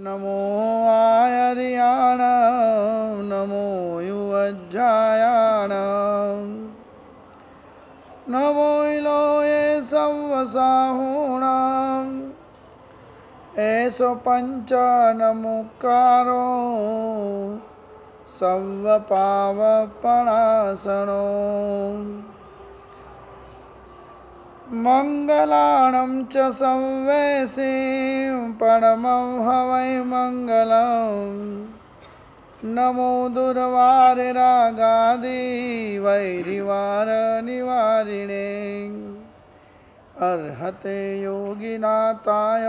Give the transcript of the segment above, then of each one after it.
नमो आयर्याणां नमो युवज्जायाणां नमो इलोये संवसाहूणां एषो पञ्चनमुक्कारो सर्वपावपणासनो मंगलानं च संवेशिं परमं हवै मंगलम् नमो दुर्वारिरागादि वैरिवारनिवारिणे अर्हते योगिनाथाय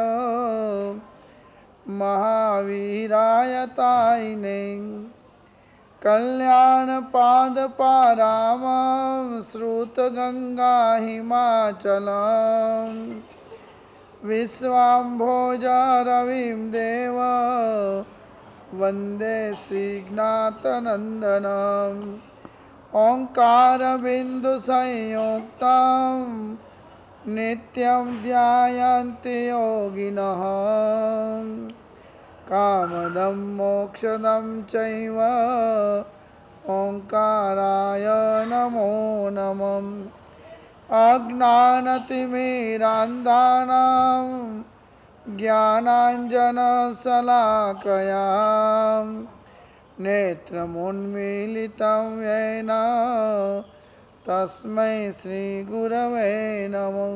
महावीराय तायिने कल्याणपादपारामं श्रुतगंगाहिमाचलं विश्वाम्भोजारविं देव वन्दे श्रीज्ञातनन्दनम् ओंकारबिन्दुसंयुक्तं नित्यं ध्यायन्ति योगिनः कामदं मोक्षदं चैव ओंकाराय नमो नमः अज्ञानतिमिरान्धानां ज्ञानाञ्जनशलाकया नेत्रमुन्मीलितं येन तस्मै श्रीगुरवे नमः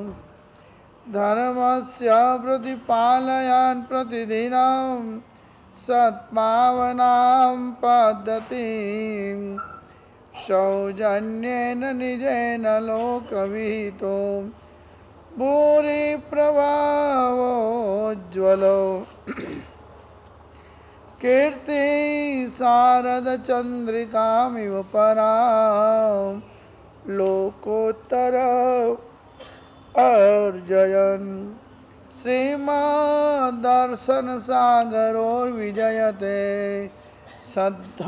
धर्मस्य प्रतिपालयन् प्रतिदिनं सत्पावनां पद्धतिं सौजन्येन निजेन लोकविहितो भूरि प्रभावोज्ज्वलो कीर्ति शारदचन्द्रिकामिव परां लोकोत्तर अर्जयन् श्रीमद्दर्शनसागरोर्विजयते सद्धर्मसंरक्षकं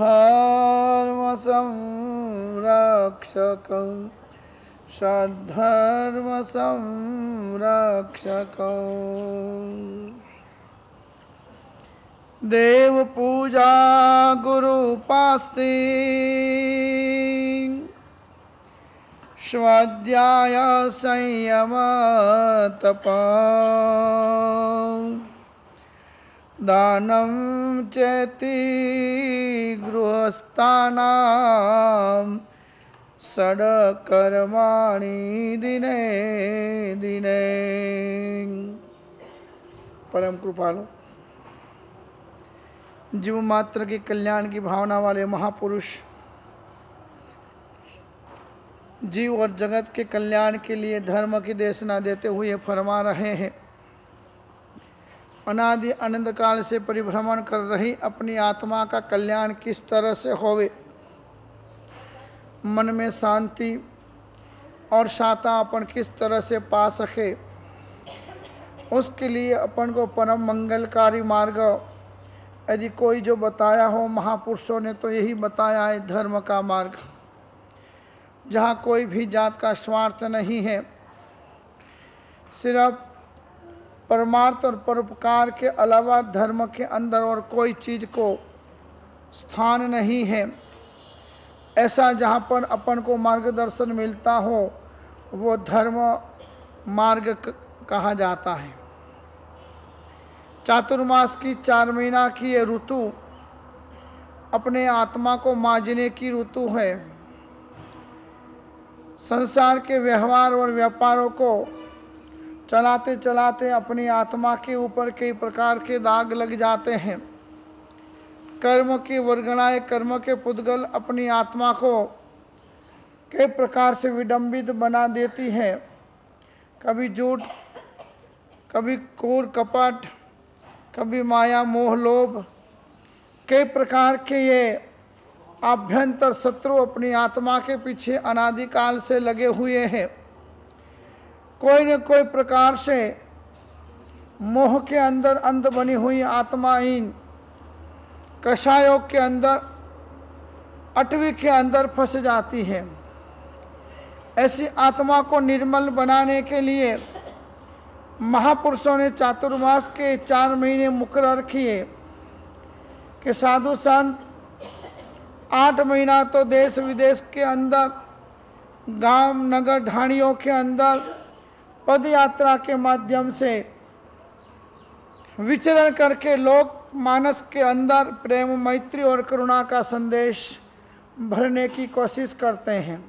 देवपूजा गुरुपास्ति स्वाध्याय संयम तप दानं चेति गृहस्थानां षड्कर्माणि दिने दिने। परम कृपालु जीव मात्र के कल्याण की भावना वाले महापुरुष जीव और जगत के कल्याण के लिए धर्म की देशना देते हुए फरमा रहे हैं, अनादि अनंत काल से परिभ्रमण कर रही अपनी आत्मा का कल्याण किस तरह से होवे, मन में शांति और शांतापन किस तरह से पा सके, उसके लिए अपन को परम मंगलकारी मार्ग यदि कोई जो बताया हो महापुरुषों ने तो यही बताया है, धर्म का मार्ग, जहाँ कोई भी जात का स्वार्थ नहीं है, सिर्फ परमार्थ और परोपकार के अलावा धर्म के अंदर और कोई चीज़ को स्थान नहीं है। ऐसा जहाँ पर अपन को मार्गदर्शन मिलता हो वो धर्म मार्ग कहा जाता है। चातुर्मास की 4 महीना की ये ऋतु अपने आत्मा को मांझने की ऋतु है। संसार के व्यवहार और व्यापारों को चलाते चलाते अपनी आत्मा के ऊपर कई प्रकार के दाग लग जाते हैं। कर्म की वर्गणाएं, कर्म के पुद्गल अपनी आत्मा को कई प्रकार से विडंबित बना देती है। कभी झूठ, कभी क्रूर कपट, कभी माया मोह लोभ, कई प्रकार के ये आभ्यंतर शत्रु अपनी आत्मा के पीछे अनादिकाल से लगे हुए हैं। कोई न कोई प्रकार से मोह के अंदर अंध बनी हुई आत्मा इन कषायों के अंदर, अटवी के अंदर फंस जाती है। ऐसी आत्मा को निर्मल बनाने के लिए महापुरुषों ने चातुर्मास के 4 महीने मुकर्रर किए। कि साधु संत 8 महीना तो देश विदेश के अंदर, गांव नगर ढाणियों के अंदर पद यात्रा के माध्यम से विचरण करके लोक मानस के अंदर प्रेम, मैत्री और करुणा का संदेश भरने की कोशिश करते हैं।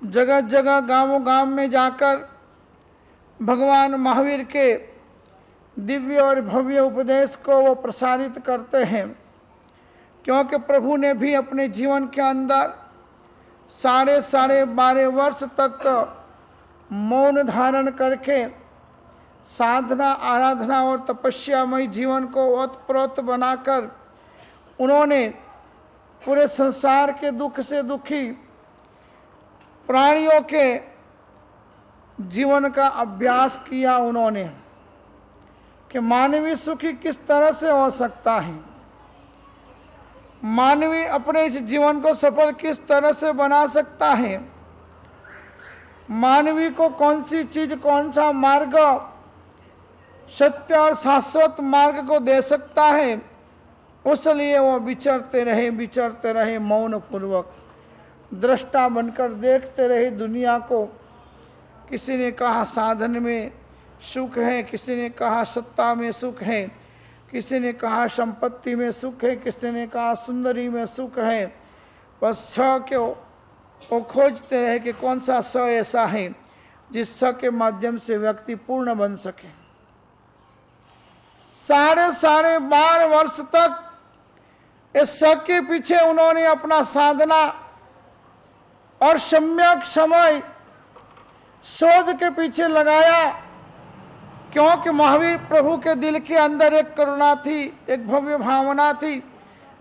जगह जगह गांवों गांव में जाकर भगवान महावीर के दिव्य और भव्य उपदेश को वो प्रसारित करते हैं, क्योंकि प्रभु ने भी अपने जीवन के अंदर 12.5 वर्ष तक मौन धारण करके साधना, आराधना और तपस्यामय जीवन को ओतप्रोत बनाकर उन्होंने पूरे संसार के दुख से दुखी प्राणियों के जीवन का अभ्यास किया उन्होंने कि मानवीय सुखी किस तरह से हो सकता है, मानवीय अपने इस जीवन को सफल किस तरह से बना सकता है, मानवीय को कौन सी चीज, कौन सा मार्ग सत्य और शाश्वत मार्ग को दे सकता है। उसलिए वो विचरते रहे मौन पूर्वक, दृष्टा बनकर देखते रहे दुनिया को। किसी ने कहा साधन में सुख है, किसी ने कहा सत्ता में सुख है, किसी ने कहा संपत्ति में सुख है, किसी ने कहा सुंदरी में सुख है। बस स के वो खोजते रहे कि कौन सा स ऐसा है जिस स के माध्यम से व्यक्ति पूर्ण बन सके। 12.5 वर्ष तक इस स के पीछे उन्होंने अपना साधना और सम्यक समय शोध के पीछे लगाया, क्योंकि महावीर प्रभु के दिल के अंदर एक करुणा थी, एक भव्य भावना थी,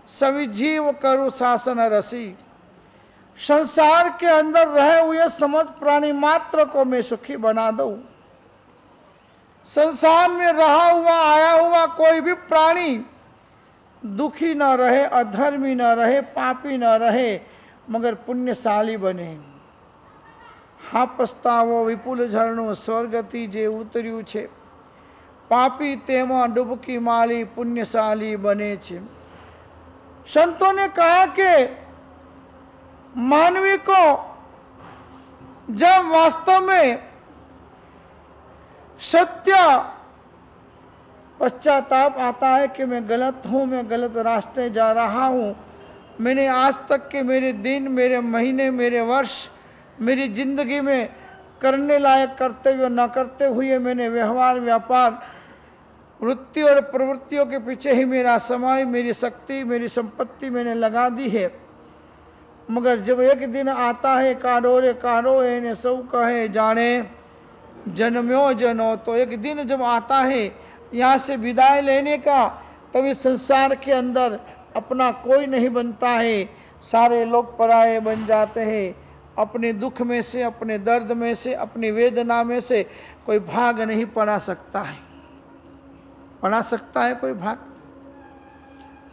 सभी जीव करु शासन रसी। संसार के अंदर रहे हुए समस्त प्राणी मात्र को मैं सुखी बना दूं। संसार में रहा हुआ आया हुआ कोई भी प्राणी दुखी न रहे, अधर्मी न रहे, पापी न रहे, मगर पुण्यशाली बने। हाँ पछतावो विपुल झरनो स्वर्गति जे उतर्यु छे, पापी तेमा डुबकी माली पुण्यशाली बने छे। संतों ने कहा कि मानवी को जब वास्तव में सत्य पश्चाताप आता है कि मैं गलत हूं, मैं गलत रास्ते जा रहा हूं, मैंने आज तक के मेरे दिन, मेरे महीने, मेरे वर्ष, मेरी जिंदगी में करने लायक कर्तव्य न करते हुए मैंने व्यवहार, व्यापार, वृत्ति और प्रवृत्तियों के पीछे ही मेरा समय, मेरी शक्ति, मेरी संपत्ति मैंने लगा दी है। मगर जब एक दिन आता है कारो रे कारो एने सौ कहे जाने जन्म्यो जनो, तो एक दिन जब आता है यहाँ से विदाई लेने का, तभी संसार के अंदर अपना कोई नहीं बनता है, सारे लोग पराये बन जाते हैं। अपने दुख में से, अपने दर्द में से, अपनी वेदना में से कोई भाग नहीं पड़ा सकता है। पड़ा सकता है कोई भाग?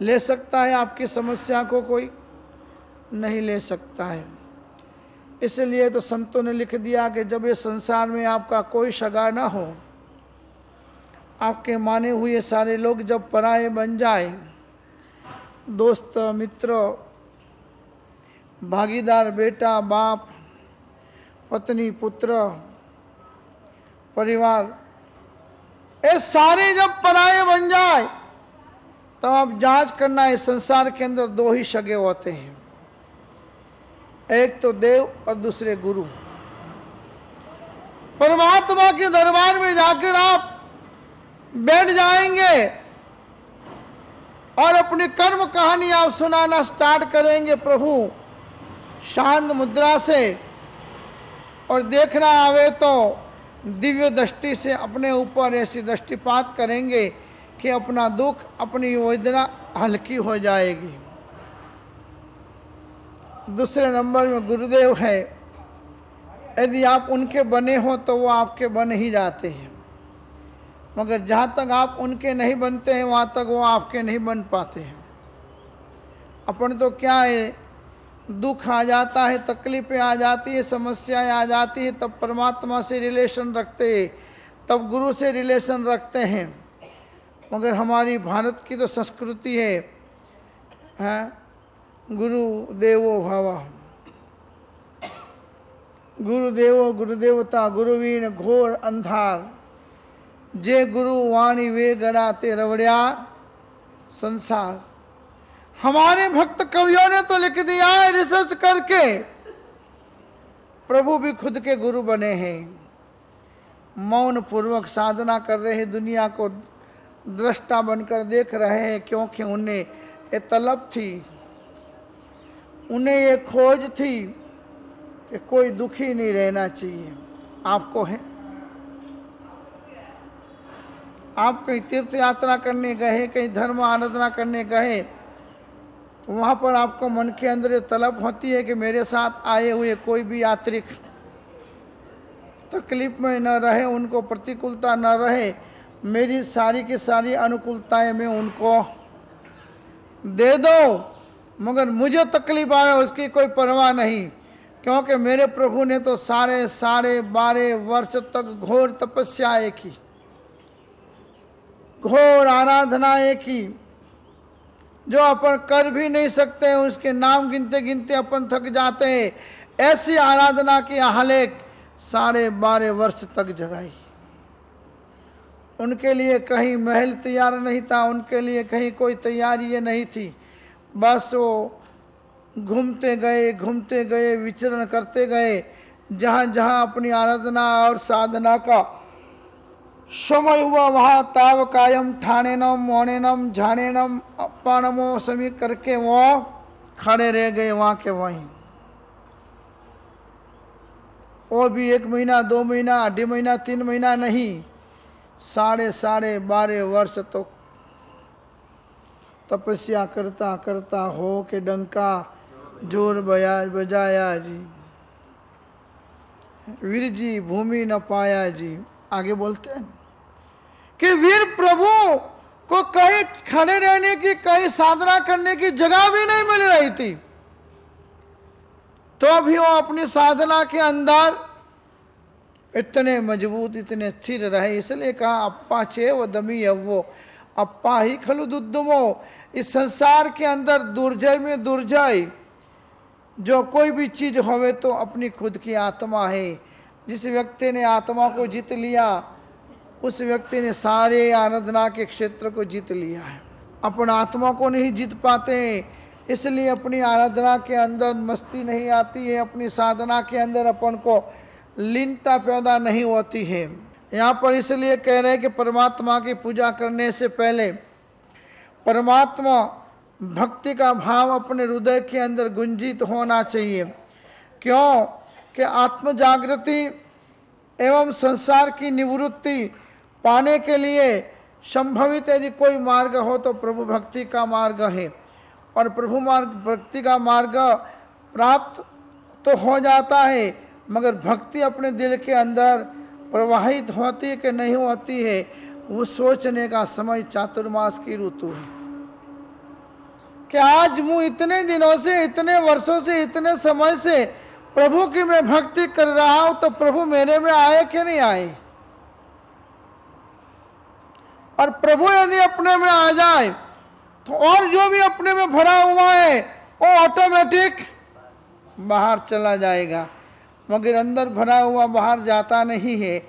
ले सकता है आपकी समस्या को? कोई नहीं ले सकता है। इसलिए तो संतों ने लिख दिया कि जब ये संसार में आपका कोई सगा ना हो, आपके माने हुए सारे लोग जब पराये बन जाए, दोस्त, मित्र, भागीदार, बेटा, बाप, पत्नी, पुत्र, परिवार, ये सारे जब पराये बन जाए, तब आप जांच करना है। संसार के अंदर 2 ही सगे होते हैं, एक तो देव और दूसरे गुरु। परमात्मा के दरबार में जाकर आप बैठ जाएंगे और अपनी कर्म कहानी आप सुनाना स्टार्ट करेंगे प्रभु शांत मुद्रा से, और देखना आवे तो दिव्य दृष्टि से अपने ऊपर ऐसी दृष्टिपात करेंगे कि अपना दुख, अपनी वेदना हल्की हो जाएगी। दूसरे नंबर में गुरुदेव है। यदि आप उनके बने हो तो वो आपके बन ही जाते हैं, मगर जहाँ तक आप उनके नहीं बनते हैं वहाँ तक वो आपके नहीं बन पाते हैं। अपन तो क्या है, दुख आ जाता है, तकलीफें आ जाती है, समस्याएं आ जाती है, तब परमात्मा से रिलेशन रखते हैं, तब गुरु से रिलेशन रखते हैं। मगर हमारी भारत की तो संस्कृति है, है गुरु देवो भव, गुरुदेवो गुरुदेवता गुरुवीण घोर अंधार, जे गुरु वाणी वे गड़ाते रवड़िया संसार। हमारे भक्त कवियों ने तो लिख दिया है रिसर्च करके, प्रभु भी खुद के गुरु बने हैं, मौन पूर्वक साधना कर रहे हैं, दुनिया को दृष्टा बनकर देख रहे हैं, क्योंकि उन्हें ये तलब थी, उन्हें ये खोज थी कि कोई दुखी नहीं रहना चाहिए। आपको है, आप कहीं तीर्थ यात्रा करने गए, कहीं धर्म आराधना करने गए, तो वहां पर आपको मन के अंदर तलब होती है कि मेरे साथ आए हुए कोई भी यात्री तकलीफ में न रहे, उनको प्रतिकूलता न रहे, मेरी सारी की सारी अनुकूलताएं मैं उनको दे दो, मगर मुझे तकलीफ आए उसकी कोई परवाह नहीं, क्योंकि मेरे प्रभु ने तो साढ़े 12 वर्ष तक घोर तपस्याएं की, घोर आराधनाएं की, जो अपन कर भी नहीं सकते, उसके नाम गिनते गिनते अपन थक जाते हैं। ऐसी आराधना की आलेख 12.5 वर्ष तक जगाई। उनके लिए कहीं महल तैयार नहीं था, उनके लिए कहीं कोई तैयारी नहीं थी, बस वो घूमते गए विचरण करते गए, जहां जहां अपनी आराधना और साधना का समय हुआ वहां ताव कायम ठाणेनम मोणेनम झाणेनम अपानमो समी करके वो खड़े रह गए वहां के वहीं। और भी 1 महीना 2 महीना 2.5 महीना 3 महीना नहीं, 12.5 वर्ष तो तपस्या करता करता हो के डंका जोर बजाया जी, वीर जी भूमि न पाया जी। आगे बोलते हैं कि वीर प्रभु को कहीं खड़े रहने की, कहीं साधना करने की जगह भी नहीं मिल रही थी, तो भी वो अपनी साधना के अंदर इतने मजबूत, इतने स्थिर रहे। इसलिए कहा अप्पा छे वो दमी वो अप्पा ही खलु दुद्दुमो। इस संसार के अंदर दुर्जय में दुर्जय जो कोई भी चीज होवे तो अपनी खुद की आत्मा है। जिस व्यक्ति ने आत्मा को जीत लिया, उस व्यक्ति ने सारे आराधना के क्षेत्र को जीत लिया है। अपन आत्मा को नहीं जीत पाते, इसलिए अपनी आराधना के अंदर मस्ती नहीं आती है, अपनी साधना के अंदर अपन को लीनता पैदा नहीं होती है। यहाँ पर इसलिए कह रहे हैं कि परमात्मा की पूजा करने से पहले परमात्मा भक्ति का भाव अपने हृदय के अंदर गुंजित होना चाहिए। क्यों कि आत्म जागृति एवं संसार की निवृत्ति पाने के लिए संभवित यदि कोई मार्ग हो तो प्रभु भक्ति का मार्ग है, और प्रभु मार्ग भक्ति का मार्ग प्राप्त तो हो जाता है, मगर भक्ति अपने दिल के अंदर प्रवाहित होती है कि नहीं होती है, वो सोचने का समय चातुर्मास की ऋतु है कि आज मैं इतने दिनों से, इतने वर्षों से, इतने समय से प्रभु की मैं भक्ति कर रहा हूं, तो प्रभु मेरे में आए कि नहीं आए। और प्रभु यदि अपने में आ जाए तो और जो भी अपने में भरा हुआ है वो ऑटोमेटिक बाहर चला जाएगा, मगर अंदर भरा हुआ बाहर जाता नहीं है।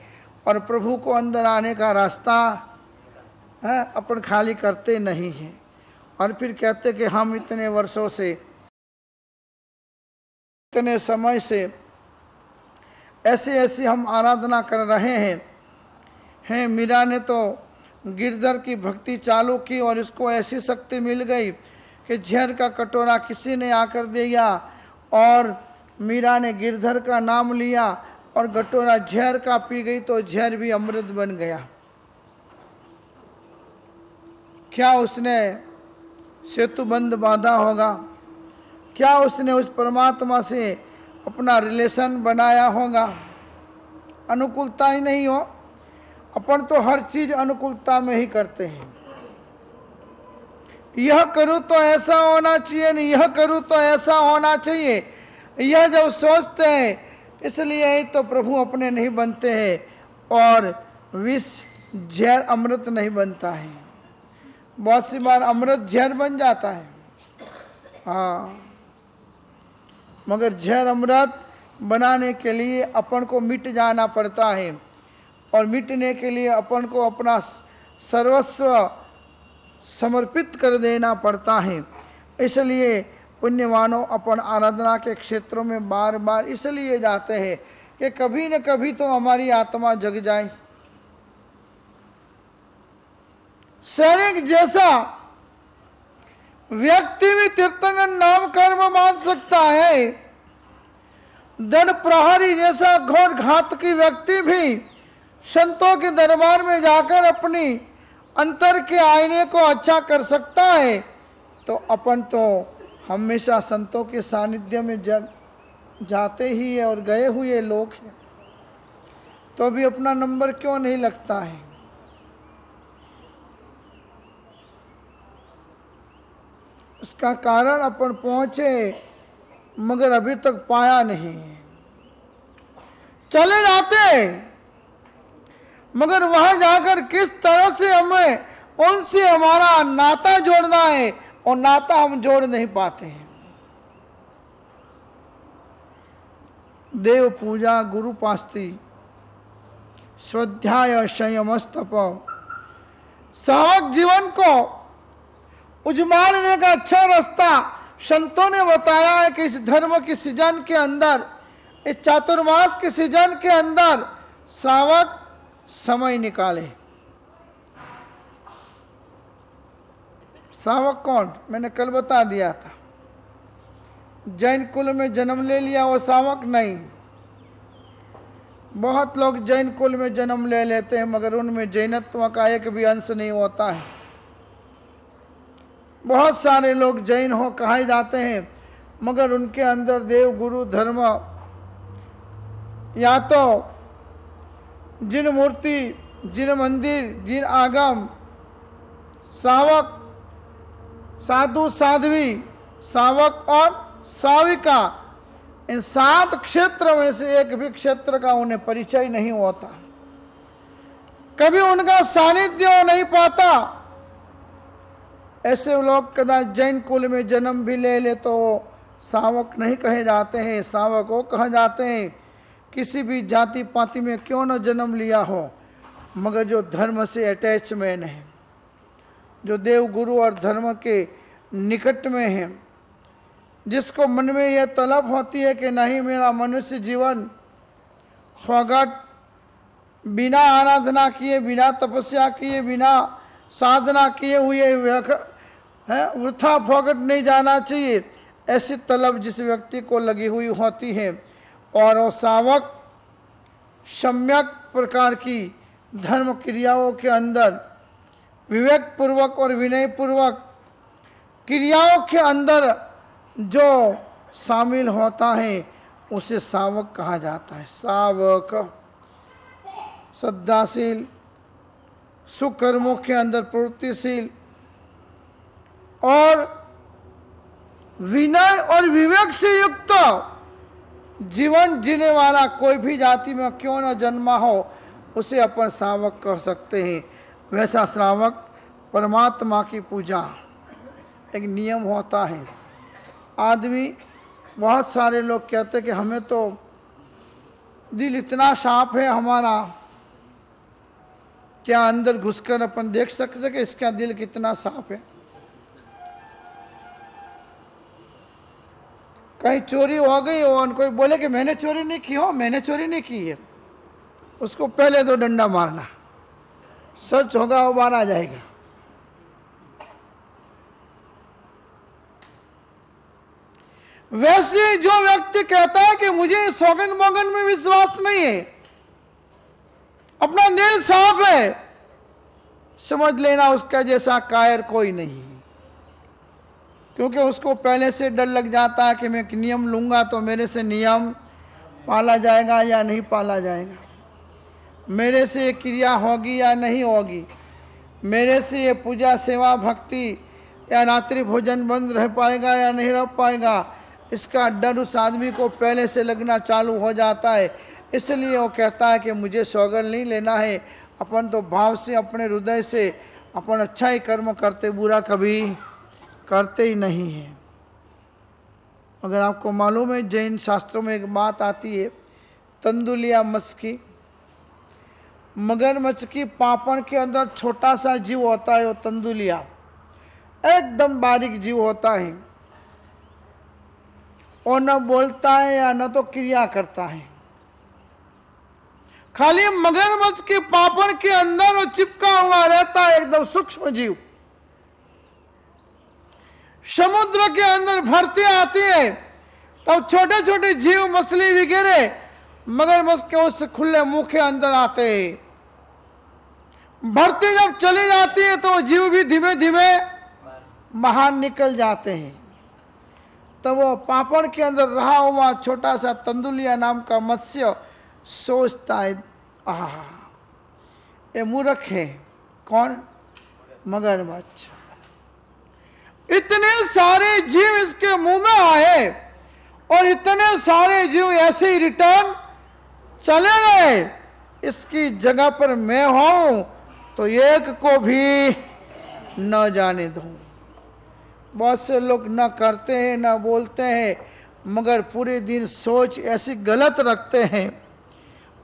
और प्रभु को अंदर आने का रास्ता है अपन खाली करते नहीं है। और फिर कहते कि हम इतने वर्षों से, इतने समय से ऐसे हम आराधना कर रहे हैं। मीरा ने तो गिरधर की भक्ति चालू की और इसको ऐसी शक्ति मिल गई कि जहर का कटोरा किसी ने आकर दिया और मीरा ने गिरधर का नाम लिया और कटोरा जहर का पी गई तो जहर भी अमृत बन गया। क्या उसने सेतु बंध बांधा होगा? क्या उसने उस परमात्मा से अपना रिलेशन बनाया होगा? अनुकूलता ही नहीं हो। अपन तो हर चीज अनुकूलता में ही करते हैं। यह करूं तो ऐसा होना चाहिए, नहीं यह करूं तो ऐसा होना चाहिए, यह जब सोचते हैं, इसलिए ही तो प्रभु अपने नहीं बनते हैं और विष जहर अमृत नहीं बनता है। बहुत सी बार अमृत जहर बन जाता है। हाँ, मगर जहर अमृत बनाने के लिए अपन को मिट जाना पड़ता है, और मिटने के लिए अपन को अपना सर्वस्व समर्पित कर देना पड़ता है। इसलिए पुण्यवानों अपन आराधना के क्षेत्रों में बार बार इसलिए जाते हैं कि कभी न कभी तो हमारी आत्मा जग जाए। सैनिक जैसा व्यक्ति भी तीर्थंकर नाम कर्म मान सकता है, दंड प्रहरी जैसा घोर घातकी व्यक्ति भी संतों के दरबार में जाकर अपनी अंतर के आईने को अच्छा कर सकता है। तो अपन तो हमेशा संतों के सानिध्य में जाते ही है और गए हुए लोग हैं, तो भी अपना नंबर क्यों नहीं लगता है? इसका कारण अपन पहुंचे मगर अभी तक पाया नहीं। चले जाते मगर वहां जाकर किस तरह से हमें उनसे हमारा नाता जोड़ना है, और नाता हम जोड़ नहीं पाते हैं। देव पूजा, गुरु पास्ती, स्वाध्याय, संयम, तप, सावक जीवन को उजमालने का अच्छा रास्ता संतों ने बताया है कि इस धर्म की सीजन के अंदर, इस चातुर्मास के सीजन के अंदर श्रावक समय निकाले। श्रावक कौन? मैंने कल बता दिया था। जैन कुल में जन्म ले लिया वो श्रावक नहीं। बहुत लोग जैन कुल में जन्म ले लेते हैं मगर उनमें जैनत्व का एक भी अंश नहीं होता है। बहुत सारे लोग जैन हो कहे जाते हैं मगर उनके अंदर देव गुरु धर्म, या तो जिन मूर्ति, जिन मंदिर, जिन आगम, श्रावक, साधु साध्वी, श्रावक और श्राविका, इन 7 क्षेत्र में से एक भी क्षेत्र का उन्हें परिचय नहीं होता, कभी उनका सानिध्य नहीं पाता। ऐसे लोग कदाच जैन कुल में जन्म भी ले ले तो श्रावक नहीं कहे जाते हैं, श्रावक वो कहे जाते हैं किसी भी जाति पाति में क्यों न जन्म लिया हो, मगर जो धर्म से अटैचमेंट है, जो देव गुरु और धर्म के निकट में है, जिसको मन में यह तलब होती है कि नहीं मेरा मनुष्य जीवन फोगट, बिना आराधना किए, बिना तपस्या किए, बिना साधना किए हुए वृथा फोगट नहीं जाना चाहिए, ऐसी तलब जिस व्यक्ति को लगी हुई होती है, और वो श्रावक सम्यक प्रकार की धर्म क्रियाओं के अंदर विवेक पूर्वक और विनय पूर्वक क्रियाओं के अंदर जो शामिल होता है उसे श्रावक कहा जाता है। श्रावक श्रद्धाशील, सुकर्मों के अंदर प्रवृत्तिशील और विनय और विवेक से युक्त जीवन जीने वाला कोई भी जाति में क्यों न जन्मा हो उसे अपन श्रावक कह सकते हैं। वैसा श्रावक परमात्मा की पूजा एक नियम होता है। आदमी, बहुत सारे लोग कहते कि हमें तो दिल इतना साफ है हमारा, क्या अंदर घुसकर अपन देख सकते कि इसका दिल कितना साफ है? कहीं चोरी हो गई हो और कोई बोले कि मैंने चोरी नहीं की हो, मैंने चोरी नहीं की है, उसको पहले तो डंडा मारना, सच होगा वो बाहर आ जाएगा। वैसे जो व्यक्ति कहता है कि मुझे सौगंध मोगन में विश्वास नहीं है, अपना दिल साफ है, समझ लेना उसका जैसा कायर कोई नहीं, क्योंकि उसको पहले से डर लग जाता है कि मैं एक नियम लूंगा तो मेरे से नियम पाला जाएगा या नहीं पाला जाएगा, मेरे से ये क्रिया होगी या नहीं होगी, मेरे से ये पूजा सेवा भक्ति या रात्रि भोजन बंद रह पाएगा या नहीं रह पाएगा, इसका डर उस आदमी को पहले से लगना चालू हो जाता है। इसलिए वो कहता है कि मुझे सौगंध नहीं लेना है। अपन तो भाव से, अपने हृदय से अपन अच्छा ही कर्म करते, बुरा कभी करते ही नहीं है। अगर आपको मालूम है, जैन शास्त्रों में एक बात आती है, तंदुलिया मत्स्य की, मगरमच्छ की पापड़ के अंदर छोटा सा जीव होता है, वो तंदुलिया, एकदम बारीक जीव होता है, और न बोलता है या न तो क्रिया करता है। खाली मगरमच्छ के पापड़ के अंदर वो चिपका हुआ रहता है, एकदम सूक्ष्म जीव। समुद्र के अंदर भरती आती है तब छोटे छोटे जीव, मछली वगैरह मगरमच्छ के उस खुले मुंह के अंदर आते हैं। भरती जब चली जाती है तो जीव भी धीमे धीमे बाहर निकल जाते हैं। तब वो पापड़ के अंदर रहा हुआ छोटा सा तंदुलिया नाम का मत्स्य सोचता है, आहा, ये मूर्ख है। कौन? मगरमच्छ। इतने सारे जीव इसके मुंह में आए और इतने सारे जीव ऐसे ही रिटर्न चले गए। इसकी जगह पर मैं हूं तो एक को भी न जाने दूं। बहुत से लोग न करते हैं न बोलते हैं, मगर पूरे दिन सोच ऐसी गलत रखते हैं,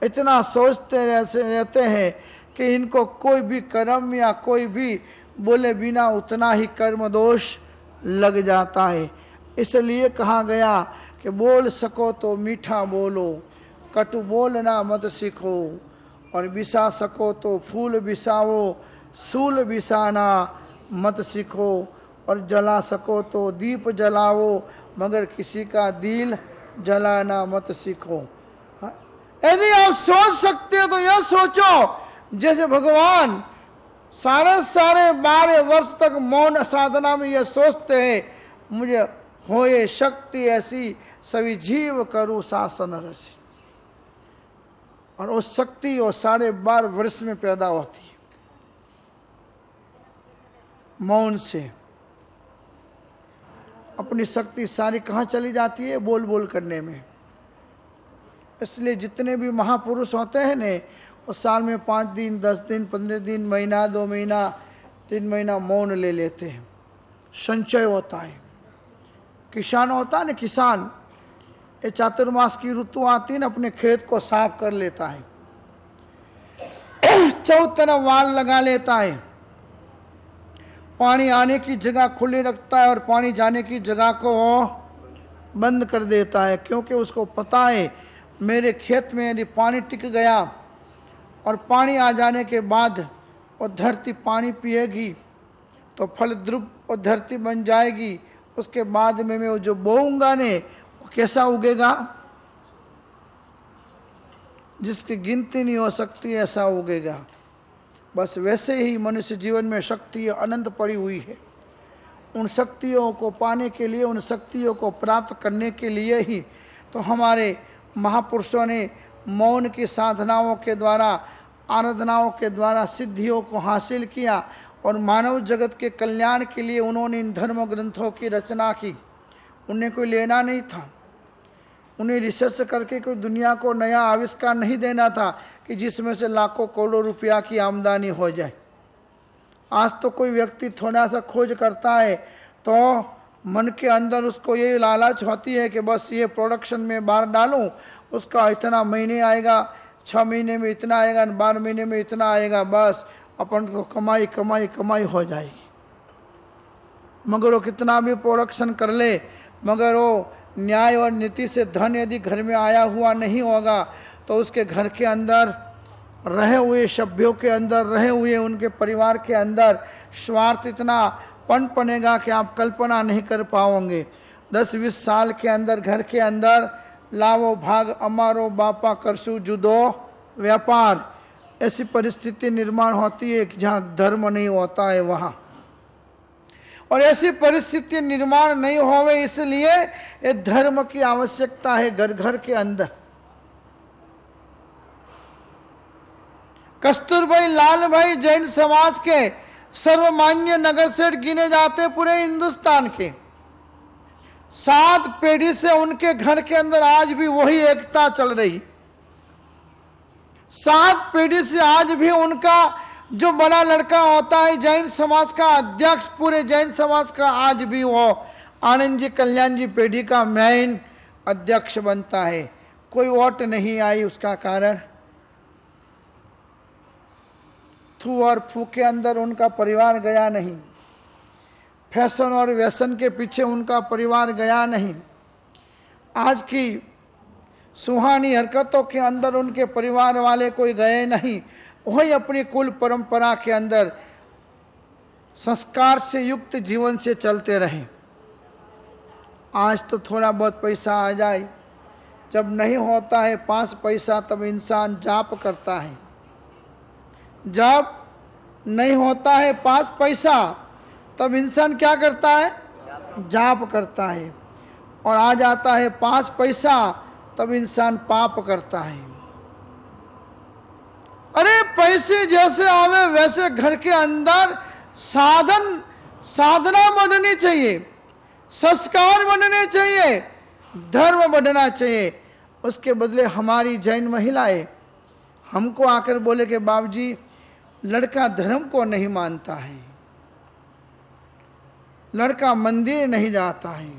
इतना सोचते रहते हैं कि इनको कोई भी कर्म या कोई भी बोले बिना उतना ही कर्म दोष लग जाता है। इसलिए कहा गया कि बोल सको तो मीठा बोलो, कटु बोलना मत सीखो, और बिसा सको तो फूल बिसाओ, सूल बिसाना मत सीखो, और जला सको तो दीप जलाओ, मगर किसी का दिल जलाना मत सीखो। यदि आप सोच सकते हो तो यह सोचो जैसे भगवान सारे 12 वर्ष तक मौन साधना में यह सोचते हैं, मुझे होए शक्ति ऐसी सभी जीव करूं शासन रसी। और वो शक्ति वो 12.5 वर्ष में पैदा होती है, मौन से। अपनी शक्ति सारी कहाँ चली जाती है? बोल बोल करने में। इसलिए जितने भी महापुरुष होते हैं ने, वो साल में 5 दिन, 10 दिन, 15 दिन, महीना, 2 महीना, 3 महीना मौन ले लेते हैं। संचय होता है। किसान होता है ना, किसान, ये चातुर्मास की ऋतु आती है ना, अपने खेत को साफ कर लेता है, चारों तरफ वाल लगा लेता है, पानी आने की जगह खुली रखता है और पानी जाने की जगह को बंद कर देता है, क्योंकि उसको पता है मेरे खेत में यदि पानी टिक गया और पानी आ जाने के बाद वो धरती पानी पिएगी तो फल द्रुप और धरती बन जाएगी। उसके बाद में मैं वो जो बोऊंगा ने वो कैसा उगेगा, जिसकी गिनती नहीं हो सकती ऐसा उगेगा। बस वैसे ही मनुष्य जीवन में शक्ति अनंत पड़ी हुई है। उन शक्तियों को पाने के लिए, उन शक्तियों को प्राप्त करने के लिए ही तो हमारे महापुरुषों ने मौन की साधनाओं के द्वारा, आराधनाओं के द्वारा सिद्धियों को हासिल किया, और मानव जगत के कल्याण के लिए उन्होंने इन धर्म ग्रंथों की रचना की। उन्हें कोई लेना नहीं था, उन्हें रिसर्च करके कोई दुनिया को नया आविष्कार नहीं देना था कि जिसमें से लाखों करोड़ों रुपया की आमदनी हो जाए। आज तो कोई व्यक्ति थोड़ा सा खोज करता है तो मन के अंदर उसको ये लालच होती है कि बस ये प्रोडक्शन में बाहर डालूं, उसका इतना महीने आएगा, 6 महीने में इतना आएगा, 12 महीने में इतना आएगा, बस अपन तो कमाई कमाई कमाई हो जाएगी। मगर वो कितना भी प्रोडक्शन कर ले, मगर वो न्याय और नीति से धन यदि घर में आया हुआ नहीं होगा तो उसके घर के अंदर रहे हुए सभ्यों के अंदर, रहे हुए उनके परिवार के अंदर स्वार्थ इतना पनपनेगा कि आप कल्पना नहीं कर पाओगे। 10-20 साल के अंदर घर के अंदर लावो भाग अमारो बापा करसू जुदो व्यापार, ऐसी परिस्थिति निर्माण होती है कि जहाँ धर्म नहीं होता है वहाँ। और ऐसी परिस्थिति निर्माण नहीं होवे इसलिए ये धर्म की आवश्यकता है घर घर के अंदर। कस्तूरबाई लाल भाई जैन समाज के सर्वमान्य नगर सेठ गिने जाते पूरे हिंदुस्तान के। 7 पीढ़ी से उनके घर के अंदर आज भी वही एकता चल रही। 7 पीढ़ी से आज भी उनका जो बड़ा लड़का होता है जैन समाज का अध्यक्ष, पूरे जैन समाज का, आज भी वो आनंद जी कल्याण जी पेढ़ी का मेन अध्यक्ष बनता है। कोई वोट नहीं आई, उसका कारण थू और फू के अंदर उनका परिवार गया नहीं, फैशन और व्यसन के पीछे उनका परिवार गया नहीं, आज की सुहानी हरकतों के अंदर उनके परिवार वाले कोई गए नहीं, वही अपनी कुल परंपरा के अंदर संस्कार से युक्त जीवन से चलते रहे। आज तो थोड़ा बहुत पैसा आ जाए, जब नहीं होता है 5 पैसा तब इंसान जाप करता है, जब नहीं होता है 5 पैसा तब इंसान क्या करता है? जाप करता है। और आ जाता है 5 पैसा तब इंसान पाप करता है। अरे पैसे जैसे आवे वैसे घर के अंदर साधना बढ़नी चाहिए, संस्कार बढ़ने चाहिए, धर्म बढ़ना चाहिए। उसके बदले हमारी जैन महिलाएं हमको आकर बोले कि बाबूजी लड़का धर्म को नहीं मानता है, लड़का मंदिर नहीं जाता है,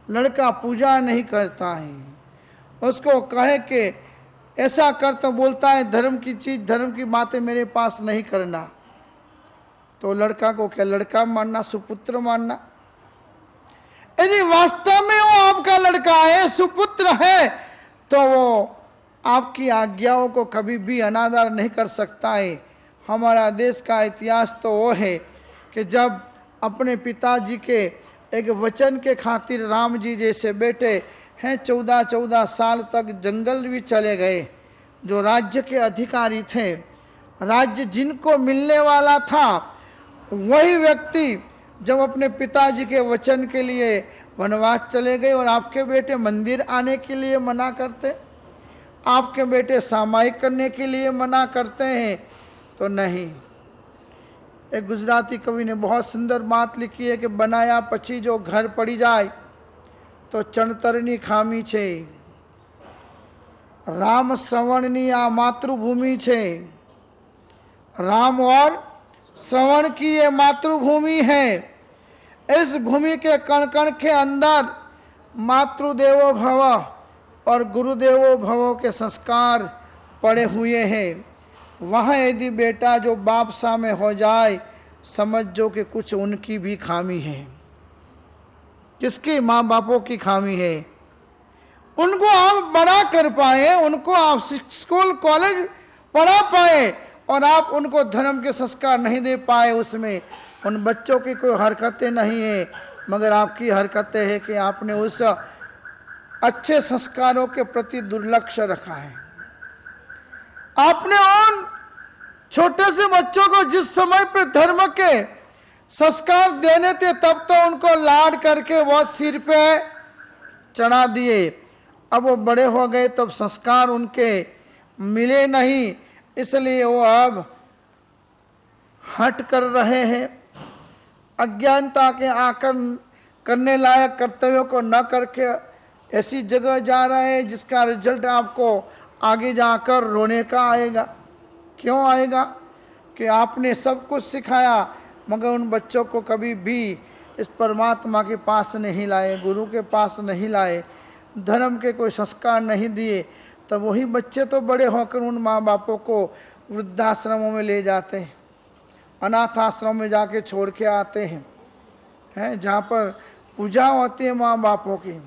लड़का पूजा नहीं करता है, उसको कहे कि ऐसा कर तो बोलता है धर्म की चीज, धर्म की बातें मेरे पास नहीं करना। तो लड़का को क्या लड़का मानना, सुपुत्र मानना? यदि वास्तव में वो आपका लड़का है, सुपुत्र है, तो वो आपकी आज्ञाओं को कभी भी अनादर नहीं कर सकता है। हमारा देश का इतिहास तो वो है कि जब अपने पिताजी के एक वचन के खातिर राम जी जैसे बेटे हैं 14 साल तक जंगल भी चले गए। जो राज्य के अधिकारी थे, राज्य जिनको मिलने वाला था, वही व्यक्ति जब अपने पिताजी के वचन के लिए वनवास चले गए और आपके बेटे मंदिर आने के लिए मना करते, आपके बेटे सामायिक करने के लिए मना करते हैं, तो नहीं। एक गुजराती कवि ने बहुत सुंदर बात लिखी है कि बनाया पछी जो घर पड़ी जाए तो चणतरनी खामी छे, राम श्रवणनी आ मातृभूमि छे। राम और श्रवण की ये मातृभूमि है। इस भूमि के कण कण के अंदर मातृदेवो भव और गुरुदेवो भव के संस्कार पड़े हुए हैं। वहाँ यदि बेटा जो बाप सा में हो जाए, समझो कि कुछ उनकी भी खामी है। किसकी? माँ बापों की खामी है। उनको आप बड़ा कर पाए, उनको आप स्कूल कॉलेज पढ़ा पाए और आप उनको धर्म के संस्कार नहीं दे पाए, उसमें उन बच्चों की कोई हरकतें नहीं है, मगर आपकी हरकतें हैं कि आपने उस अच्छे संस्कारों के प्रति दुर्लक्ष्य रखा है। आपने उन छोटे से बच्चों को जिस समय पे धर्म के संस्कार देने थे, तब तो उनको लाड करके वो सिर पे चढ़ा दिए। अब वो बड़े हो गए तब संस्कार उनके मिले नहीं, इसलिए वो अब हट कर रहे हैं। अज्ञानता के आकर करने लायक कर्तव्यों को न करके ऐसी जगह जा रहे हैं जिसका रिजल्ट आपको आगे जाकर रोने का आएगा। क्यों आएगा? कि आपने सब कुछ सिखाया मगर उन बच्चों को कभी भी इस परमात्मा के पास नहीं लाए, गुरु के पास नहीं लाए, धर्म के कोई संस्कार नहीं दिए। तब वही बच्चे तो बड़े होकर उन माँ बापों को वृद्धाश्रमों में ले जाते हैं, अनाथ आश्रम में जाके छोड़ के आते हैं, जहाँ पर पूजा होती है माँ बापों की,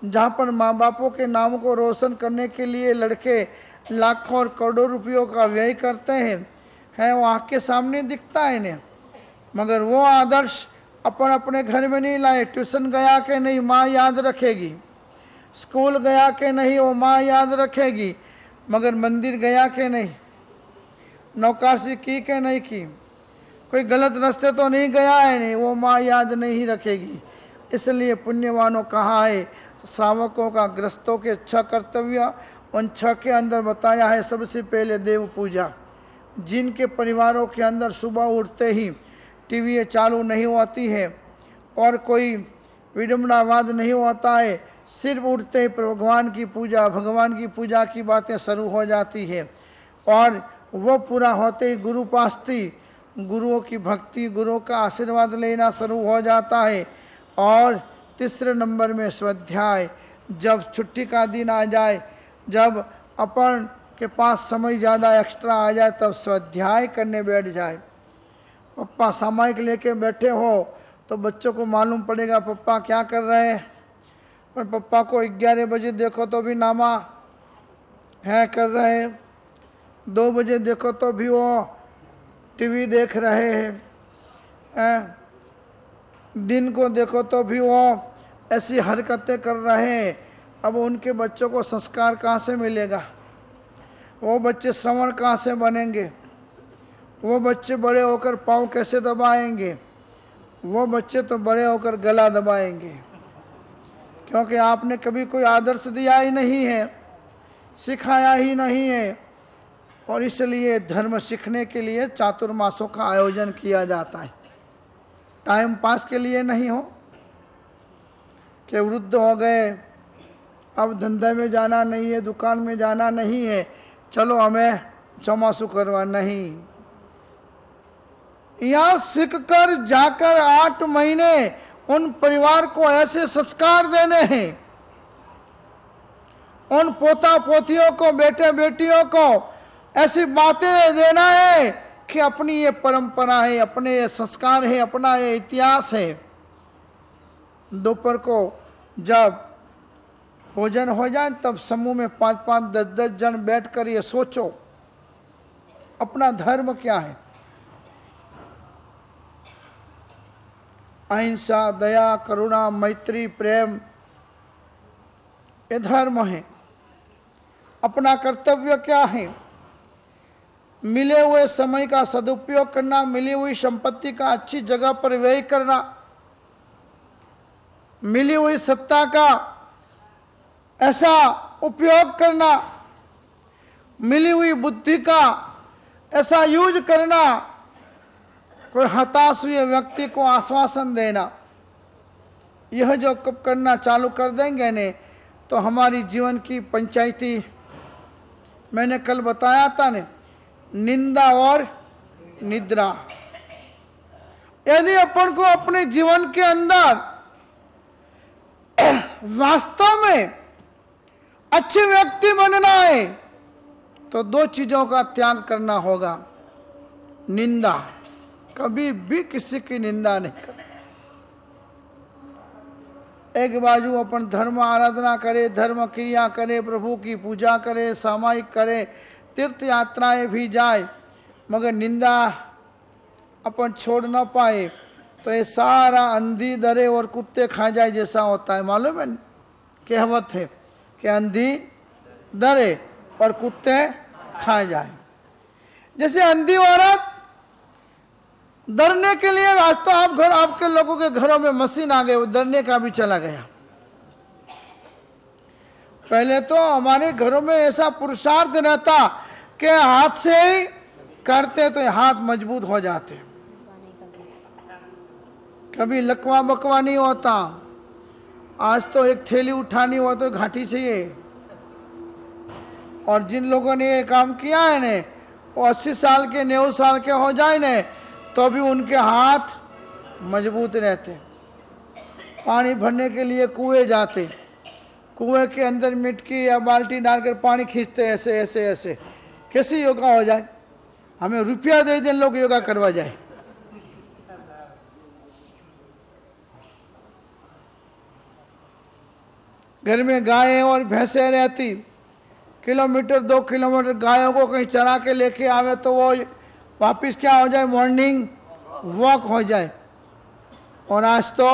जहाँ पर माँ बापों के नाम को रोशन करने के लिए लड़के लाखों और करोड़ों रुपयों का व्यय करते हैं, वो आँख के सामने दिखता है इन्हें, मगर वो आदर्श अपन अपने घर में नहीं लाए। ट्यूशन गया कि नहीं, माँ याद रखेगी। स्कूल गया कि नहीं, वो माँ याद रखेगी। मगर मंदिर गया कि नहीं, नौकरी की कि नहीं की, कोई गलत रास्ते तो नहीं गया है, नहीं, वो माँ याद नहीं रखेगी। इसलिए पुण्यवानों कहा है, श्रावकों का ग्रस्तों के 6 कर्तव्य, उन 6 के अंदर बताया है सबसे पहले देव पूजा। जिनके परिवारों के अंदर सुबह उठते ही टीवी चालू नहीं होती है और कोई विडम्बनावाद नहीं होता है, सिर्फ उठते ही भगवान की पूजा की बातें शुरू हो जाती है और वो पूरा होते ही गुरुपास्ती, गुरुओं की भक्ति, गुरुओं का आशीर्वाद लेना शुरू हो जाता है और तीसरे नंबर में स्वाध्याय। जब छुट्टी का दिन आ जाए, जब अपन के पास समय ज़्यादा एक्स्ट्रा आ जाए, तब स्वाध्याय करने बैठ जाए। पप्पा सामायिक लेके बैठे हो तो बच्चों को मालूम पड़ेगा पप्पा क्या कर रहे हैं। पर पप्पा को 11 बजे देखो तो भी नामा है कर रहे हैं, 2 बजे देखो तो भी वो टीवी देख रहे हैं, दिन को देखो तो भी वो ऐसी हरकतें कर रहे हैं। अब उनके बच्चों को संस्कार कहाँ से मिलेगा? वो बच्चे श्रवण कहाँ से बनेंगे? वो बच्चे बड़े होकर पाँव कैसे दबाएंगे? वो बच्चे तो बड़े होकर गला दबाएंगे, क्योंकि आपने कभी कोई आदर्श दिया ही नहीं है, सिखाया ही नहीं है। और इसलिए धर्म सीखने के लिए चातुर्मासों का आयोजन किया जाता है, टाइम पास के लिए नहीं हो कि वृद्ध हो गए, अब धंधे में जाना नहीं है, दुकान में जाना नहीं है, चलो हमें चौमासु करवा। नहीं, यहाँ सीख कर जाकर 8 महीने उन परिवार को ऐसे संस्कार देने हैं, उन पोता पोतियों को, बेटे बेटियों को ऐसी बातें देना है कि अपनी ये परंपरा है, अपने ये संस्कार है, अपना ये इतिहास है। दोपहर को जब भोजन हो जाए तब समूह में 5-5, 10-10 जन बैठकर ये सोचो अपना धर्म क्या है। अहिंसा, दया, करुणा, मैत्री, प्रेम, ये धर्म है। अपना कर्तव्य क्या है? मिले हुए समय का सदुपयोग करना, मिली हुई संपत्ति का अच्छी जगह पर व्यय करना, मिली हुई सत्ता का ऐसा उपयोग करना, मिली हुई बुद्धि का ऐसा यूज करना, कोई हताश हुए व्यक्ति को आश्वासन देना। यह जो कब करना चालू कर देंगे ने तो हमारी जीवन की पंचायती, मैंने कल बताया था ने, निंदा और निद्रा। यदि अपन को अपने जीवन के अंदर वास्तव में अच्छे व्यक्ति बनना है तो 2 चीजों का त्याग करना होगा। निंदा, कभी भी किसी की निंदा नहीं करनी। एक बाजू अपन धर्म आराधना करे, धर्म क्रिया करे, प्रभु की पूजा करे, सामायिक करे, तीर्थ यात्राएं भी जाए, मगर निंदा अपन छोड़ न पाए तो ये सारा अंधी डरे और कुत्ते खा जाए जैसा होता है। मालूम है, कहावत है कि अंधी डरे और कुत्ते खा जाए। जैसे अंधी औरत डरने के लिए, आज तो आपके लोगों के घरों में मशीन आ गई, वो डरने का भी चला गया। पहले तो हमारे घरों में ऐसा पुरुषार्थ रहता कि हाथ से ही करते तो हाथ मजबूत हो जाते, कभी लकवा बकवा नहीं होता। आज तो एक थैली उठानी हो तो घाटी चाहिए। और जिन लोगों ने ये काम किया है ने, वो 80 साल के, 90 साल के हो जाए ने तो भी उनके हाथ मजबूत रहते। पानी भरने के लिए कुएं जाते, कुएं के अंदर मिट्टी या बाल्टी डालकर पानी खींचते, ऐसे ऐसे ऐसे। कैसे योगा हो जाए? हमें रुपया दे दें, लोग योगा करवा जाए। घर में गायें और भैंसें रहती, किलोमीटर 2 किलोमीटर गायों को कहीं चरा के लेके आवे तो वो वापिस क्या हो जाए, मॉर्निंग वॉक हो जाए। और आज तो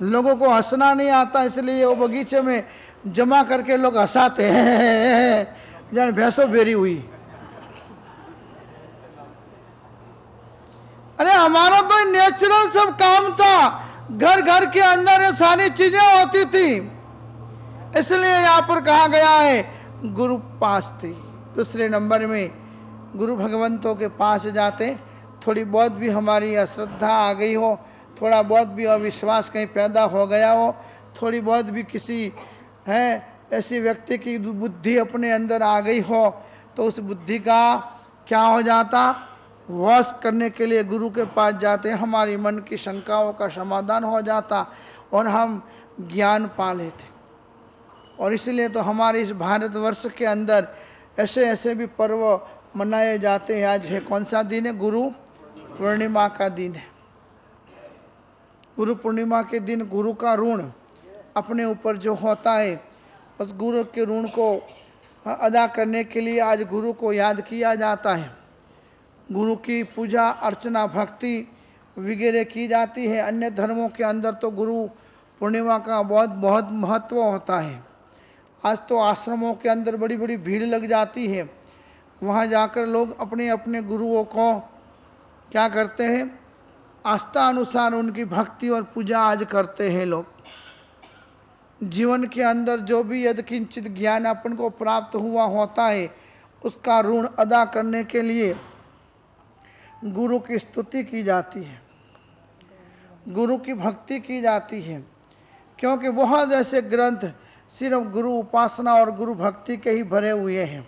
लोगों को हंसना नहीं आता, इसलिए वो बगीचे में जमा करके लोग हंसाते हैं जन भैंसों बेरी हुई। अरे हमारा तो नेचुरल सब काम था, घर घर के अंदर ये सारी चीजें होती थी। इसलिए यहाँ पर कहा गया है गुरु पास थी। दूसरे नंबर में गुरु भगवंतों के पास जाते, थोड़ी बहुत भी हमारी अश्रद्धा आ गई हो, थोड़ा बहुत भी अविश्वास कहीं पैदा हो गया हो, थोड़ी बहुत भी किसी ऐसी व्यक्ति की बुद्धि अपने अंदर आ गई हो, तो उस बुद्धि का क्या हो जाता, वश करने के लिए गुरु के पास जाते, हमारी मन की शंकाओं का समाधान हो जाता और हम ज्ञान पा लेते। और इसलिए तो हमारे इस भारतवर्ष के अंदर ऐसे ऐसे भी पर्व मनाए जाते हैं। आज है कौन सा दिन है? गुरु पूर्णिमा का दिन है। गुरु पूर्णिमा के दिन गुरु का ऋण अपने ऊपर जो होता है, उस गुरु के ऋण को अदा करने के लिए आज गुरु को याद किया जाता है। गुरु की पूजा अर्चना भक्ति वगैरह की जाती है। अन्य धर्मों के अंदर तो गुरु पूर्णिमा का बहुत बहुत महत्व होता है। आज तो आश्रमों के अंदर बड़ी बड़ी भीड़ लग जाती है। वहाँ जाकर लोग अपने अपने गुरुओं को क्या करते हैं? आस्था अनुसार उनकी भक्ति और पूजा आज करते हैं लोग। जीवन के अंदर जो भी यदि किंचित ज्ञान अपन को प्राप्त हुआ होता है, उसका ऋण अदा करने के लिए गुरु की स्तुति की जाती है, गुरु की भक्ति की जाती है। क्योंकि बहुत ऐसे ग्रंथ सिर्फ गुरु उपासना और गुरु भक्ति के ही भरे हुए हैं।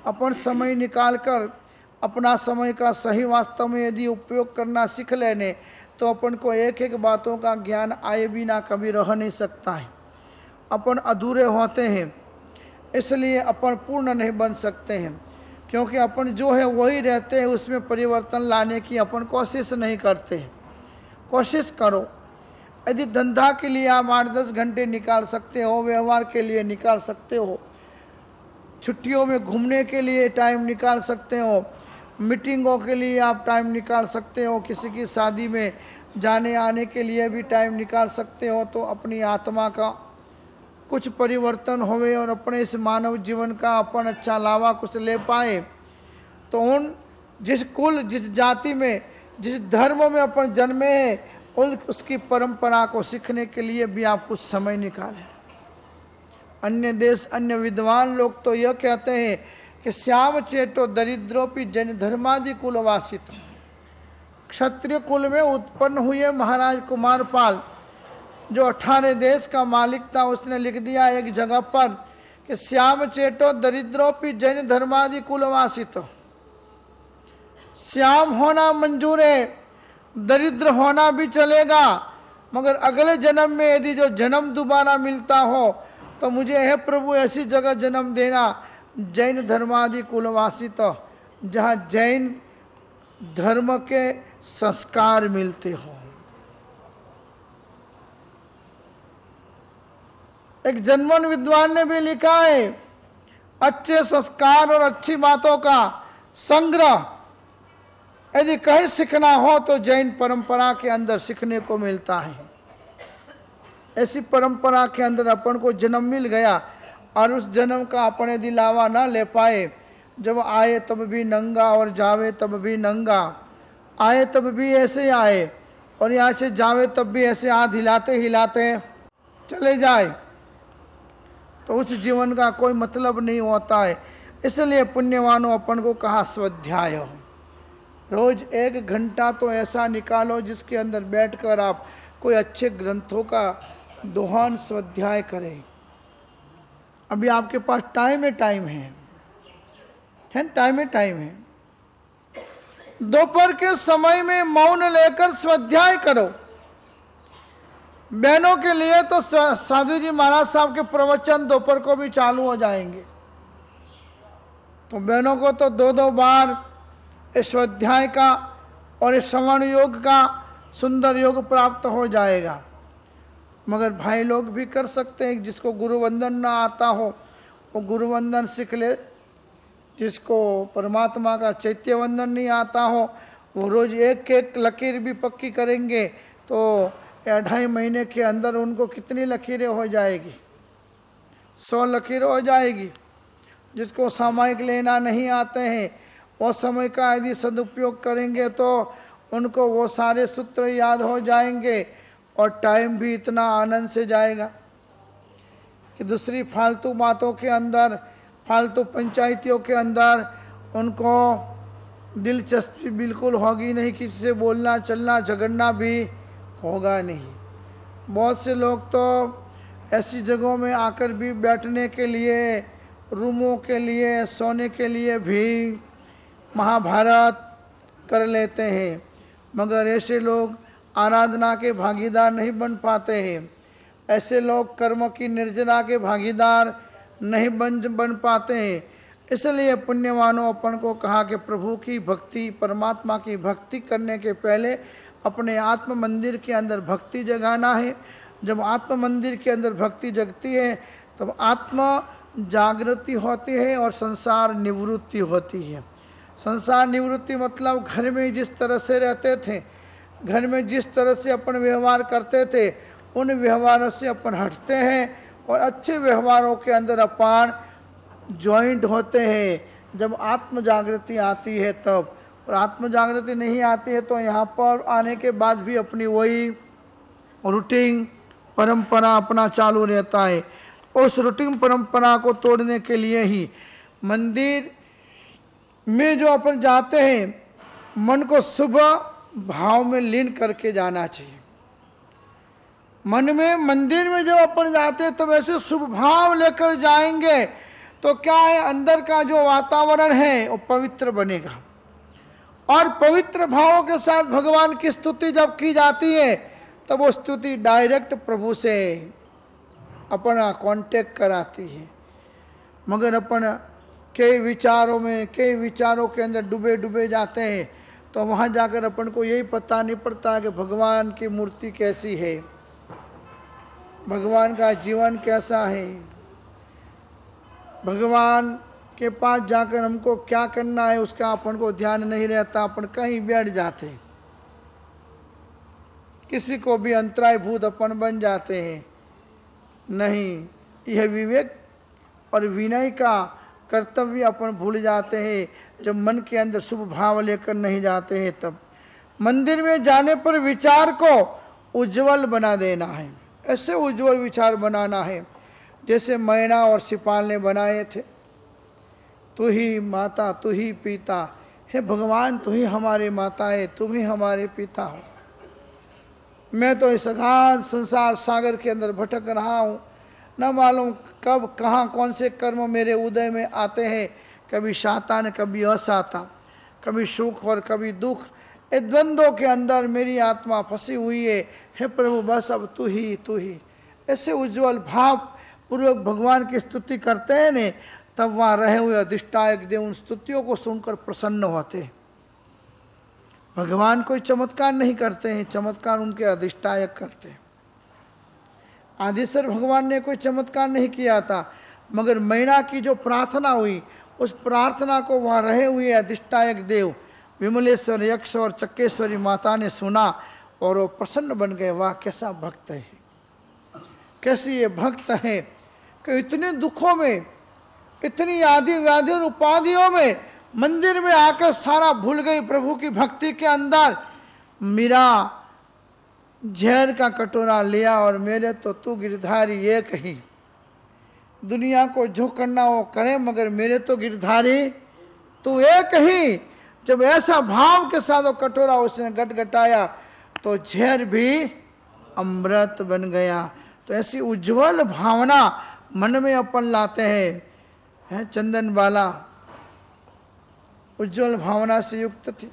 अपन समय निकालकर अपना समय का सही वास्तव में यदि उपयोग करना सीख लेने, तो अपन को एक एक बातों का ज्ञान आए बिना कभी रह नहीं सकता है। अपन अधूरे होते हैं, इसलिए अपन पूर्ण नहीं बन सकते हैं। क्योंकि अपन जो है वही रहते हैं, उसमें परिवर्तन लाने की अपन कोशिश नहीं करते हैं। कोशिश करो। यदि धंधा के लिए आप 8-10 घंटे निकाल सकते हो, व्यवहार के लिए निकाल सकते हो, छुट्टियों में घूमने के लिए टाइम निकाल सकते हो, मीटिंगों के लिए आप टाइम निकाल सकते हो, किसी की शादी में जाने आने के लिए भी टाइम निकाल सकते हो, तो अपनी आत्मा का कुछ परिवर्तन होवे और अपने इस मानव जीवन का अपन अच्छा लावा कुछ ले पाए। तो उन जिस कुल, जिस जाति में, जिस धर्म में अपन जन्मे हैं, उसकी परंपरा को सीखने के लिए भी आप कुछ समय निकालें। अन्य देश, अन्य विद्वान लोग तो यह कहते हैं कि श्याम चेतो दरिद्रोपि जैन धर्मादि कुलवासित। क्षत्रिय कुल में उत्पन्न हुए महाराज कुमारपाल, जो 18 देश का मालिक था, उसने लिख दिया एक जगह पर कि श्याम चेतो दरिद्रोपि जैन धर्मादि कुलवासित। श्याम होना मंजूर है, दरिद्र होना भी चलेगा, मगर अगले जन्म में यदि जो जन्म दोबारा मिलता हो तो मुझे है प्रभु ऐसी जगह जन्म देना जैन धर्मादि कुलवासित, जहाँ जैन धर्म के संस्कार मिलते हो। एक जन्मन विद्वान ने भी लिखा है, अच्छे संस्कार और अच्छी बातों का संग्रह यदि कहीं सीखना हो तो जैन परंपरा के अंदर सीखने को मिलता है। ऐसी परंपरा के अंदर अपन को जन्म मिल गया और उस जन्म का अपन यदि लावा ना ले पाए, जब आए तब भी नंगा और जावे तब भी नंगा, आए तब भी ऐसे आए और यहाँ से जावे तब भी ऐसे हाथ हिलाते हिलाते चले जाए, तो उस जीवन का कोई मतलब नहीं होता है। इसलिए पुण्यवानों अपन को कहा स्वाध्याय हो। रोज 1 घंटा तो ऐसा निकालो जिसके अंदर बैठकर आप कोई अच्छे ग्रंथों का दोहन स्वाध्याय करें। अभी आपके पास टाइम है, टाइम है। दोपहर के समय में मौन लेकर स्वाध्याय करो। बहनों के लिए तो साधु जी महाराज साहब के प्रवचन दोपहर को भी चालू हो जाएंगे, तो बहनों को तो 2-2 बार इस स्वाध्याय का और इस श्रवण योग का सुंदर योग प्राप्त हो जाएगा। मगर भाई लोग भी कर सकते हैं। जिसको गुरु वंदन ना आता हो वो गुरु वंदन सीख ले, जिसको परमात्मा का चैत्य वंदन नहीं आता हो वो रोज 1-1 लकीर भी पक्की करेंगे तो 2.5 महीने के अंदर उनको कितनी लकीरें हो जाएगी? 100 लकीरें हो जाएगी। जिसको सामायिक लेना नहीं आते हैं वो समय का यदि सदुपयोग करेंगे तो उनको वो सारे सूत्र याद हो जाएंगे और टाइम भी इतना आनंद से जाएगा कि दूसरी फालतू बातों के अंदर, फालतू पंचायतियों के अंदर उनको दिलचस्पी बिल्कुल होगी नहीं। किसी से बोलना चलना झगड़ना भी होगा नहीं। बहुत से लोग तो ऐसी जगहों में आकर भी बैठने के लिए, रूमों के लिए, सोने के लिए भी महाभारत, कर लेते हैं, मगर ऐसे लोग आराधना के भागीदार नहीं बन पाते हैं। ऐसे लोग कर्म की निर्जरा के भागीदार नहीं बन पाते हैं। इसलिए पुण्यवानों अपन को कहा कि प्रभु की भक्ति, परमात्मा की भक्ति करने के पहले अपने आत्म मंदिर के अंदर भक्ति जगाना है। जब आत्म मंदिर के अंदर भक्ति जगती है तब आत्मा जागृति होती है और संसार निवृत्ति होती है। संसार निवृत्ति मतलब घर में जिस तरह से रहते थे, घर में जिस तरह से अपन व्यवहार करते थे, उन व्यवहारों से अपन हटते हैं और अच्छे व्यवहारों के अंदर अपन ज्वाइंट होते हैं। जब आत्म जागृति आती है तब, और आत्म जागृति नहीं आती है तो यहाँ पर आने के बाद भी अपनी वही रूटीन परंपरा अपना चालू रहता है। उस रूटीन परंपरा को तोड़ने के लिए ही मंदिर में जो अपन जाते हैं, मन को शुभ भाव में लीन करके जाना चाहिए। मन में मंदिर में जब अपन जाते हैं तो वैसे शुभ भाव लेकर जाएंगे तो क्या है, अंदर का जो वातावरण है वो पवित्र बनेगा। और पवित्र भावों के साथ भगवान की स्तुति जब की जाती है तब वो स्तुति डायरेक्ट प्रभु से अपना कांटेक्ट कराती है। मगर अपन कई विचारों के अंदर डूबे डूबे जाते हैं तो वहाँ जाकर अपन को यही पता नहीं पड़ता कि भगवान की मूर्ति कैसी है, भगवान का जीवन कैसा है, भगवान के पास जाकर हमको क्या करना है उसका अपन को ध्यान नहीं रहता। अपन कहीं बैठ जाते हैं, किसी को भी अंतरायभूत अपन बन जाते हैं। नहीं, यह विवेक और विनय का कर्तव्य अपन भूल जाते हैं जब मन के अंदर शुभ भाव लेकर नहीं जाते हैं। तब मंदिर में जाने पर विचार को उज्जवल बना देना है। ऐसे उज्जवल विचार बनाना है जैसे मैना और सिपाल ने बनाए थे। तू ही माता, तू ही पिता, हे भगवान तू ही हमारे माता है, तुम ही हमारे पिता हो। मैं तो इस अगाध संसार सागर के अंदर भटक रहा हूँ, न मालूम कब कहाँ कौन से कर्म मेरे उदय में आते हैं, कभी शातान कभी असाता, कभी सुख और कभी दुख। ये द्वंद्वों के अंदर मेरी आत्मा फंसी हुई है। हे प्रभु बस अब तू ही। ऐसे उज्जवल भाव पूर्वक भगवान की स्तुति करते हैं ने, तब वहाँ रहे हुए अधिष्ठायक देव उन स्तुतियों को सुनकर प्रसन्न होते हैं। भगवान कोई चमत्कार नहीं करते हैं, चमत्कार उनके अधिष्ठायक करते हैं। आदिशर भगवान ने कोई चमत्कार नहीं किया था, मगर मैना की जो प्रार्थना हुई उस प्रार्थना को वहाँ रहे हुए अधिष्ठायक देव विमलेश्वर यक्ष और चक्केश्वरी माता ने सुना और वो प्रसन्न बन गए। वाह कैसा भक्त है, कैसी ये भक्त है कि इतने दुखों में, इतनी आदि व्याधि और उपाधियों में मंदिर में आकर सारा भूल गई प्रभु की भक्ति के अंदर। मीरा जहर का कटोरा लिया और मेरे तो तू गिरधारी एक ही, दुनिया को जो करना वो करे मगर मेरे तो गिरधारी तू एक ही। जब ऐसा भाव के साथ वो कटोरा उसने गटगटाया तो जहर भी अमृत बन गया। तो ऐसी उज्जवल भावना मन में अपन लाते हैं। चंदन बाला उज्जवल भावना से युक्त थी,